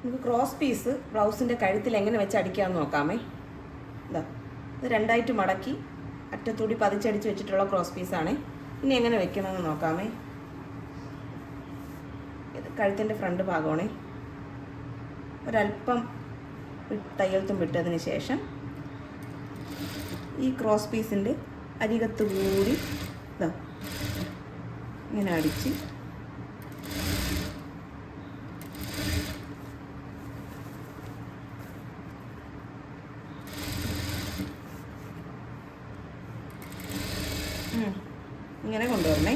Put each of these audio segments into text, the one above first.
നമുക്ക് cross piece ബ്ലൗസിൻ്റെ കഴുത്തിൽ എങ്ങനെ വെച്ച് അടിക്കാമെന്ന് നോക്കാമേ. ഇതാ, ഇത് രണ്ടായിട്ട് മടക്കി അറ്റത്തൂടി പതിച്ചടിച്ച് വെച്ചിട്ടുള്ള ക്രോസ് പീസാണ്. ഇനി എങ്ങനെ വെക്കണമെന്ന് നോക്കാമേ. ഇത് കഴുത്തിൻ്റെ ഫ്രണ്ട് ഭാഗമാണേ. ഒരല്പം തയ്യൽ തുമ്പിട്ടതിന് ശേഷം ഈ ക്രോസ് പീസിൻ്റെ അരികത്ത് കൂടി ഇതാ ഇങ്ങനെ അടിച്ച് ഇങ്ങനെ കൊണ്ടുവരണേ.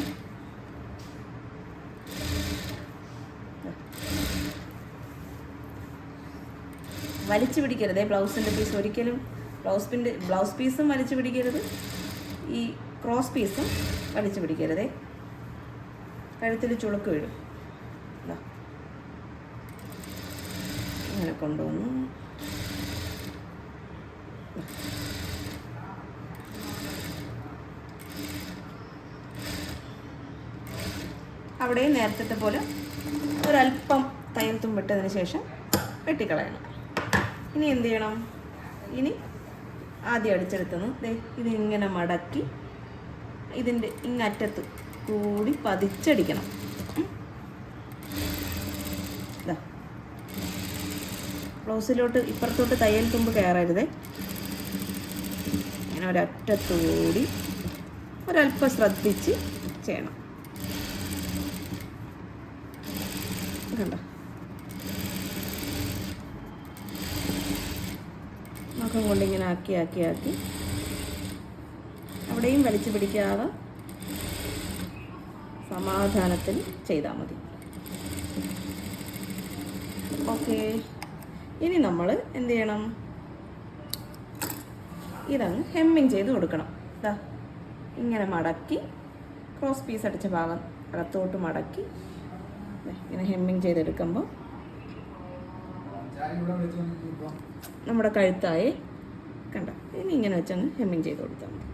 വലിച്ചു പിടിക്കരുതേ ബ്ലൗസിൻ്റെ പീസ് ഒരിക്കലും. ബ്ലൗസ് പീസും വലിച്ചു പിടിക്കരുത്, ഈ ക്രോസ് പീസും വലിച്ചു പിടിക്കരുതേ. കഴുത്തിൽ ചുളുക്ക് വീഴും. ഇങ്ങനെ കൊണ്ടുവന്നു അവിടെ നേരത്തെ പോലെ ഒരല്പം തയ്യൽ തുമ്പിട്ടതിന് ശേഷം വെട്ടിക്കളയണം. ഇനി എന്ത് ചെയ്യണം? ഇനി ആദ്യം അടിച്ചെടുത്തുനിന്ന് ഇതിങ്ങനെ മടക്കി ഇതിൻ്റെ ഇങ്ങറ്റത്ത് കൂടി പതിച്ചടിക്കണം. ഇതാ, ബ്ലൗസിലോട്ട് ഇപ്പുറത്തോട്ട് തയ്യൽ തുമ്പ് കയറരുതേ. ഇങ്ങനെ ഒരറ്റത്തുകൂടി ഒരല്പം ശ്രദ്ധിച്ച് ചെയ്യണം. കണ്ടോ? നഖം കൊണ്ടിങ്ങനെ ആക്കി അവിടെയും വലിച്ചു പിടിക്കാതെ സമാധാനത്തിൽ ചെയ്താൽ മതി. ഓക്കെ, ഇനി നമ്മൾ എന്ത് ചെയ്യണം? ഇതങ്ങ് ഹെമ്മിങ് ചെയ്ത് കൊടുക്കണം. ഇതാ ഇങ്ങനെ മടക്കി ക്രോസ് പീസ് അടിച്ച ഭാഗം അകത്തോട്ട് മടക്കി ഇങ്ങനെ ഹെമ്മിങ് ചെയ്തെടുക്കുമ്പോൾ നമ്മുടെ കഴുത്തായി. കണ്ടോ? ഇനി ഇങ്ങനെ വെച്ചങ്ങ് ഹെമ്മിങ് ചെയ്ത് കൊടുത്താൽ മതി.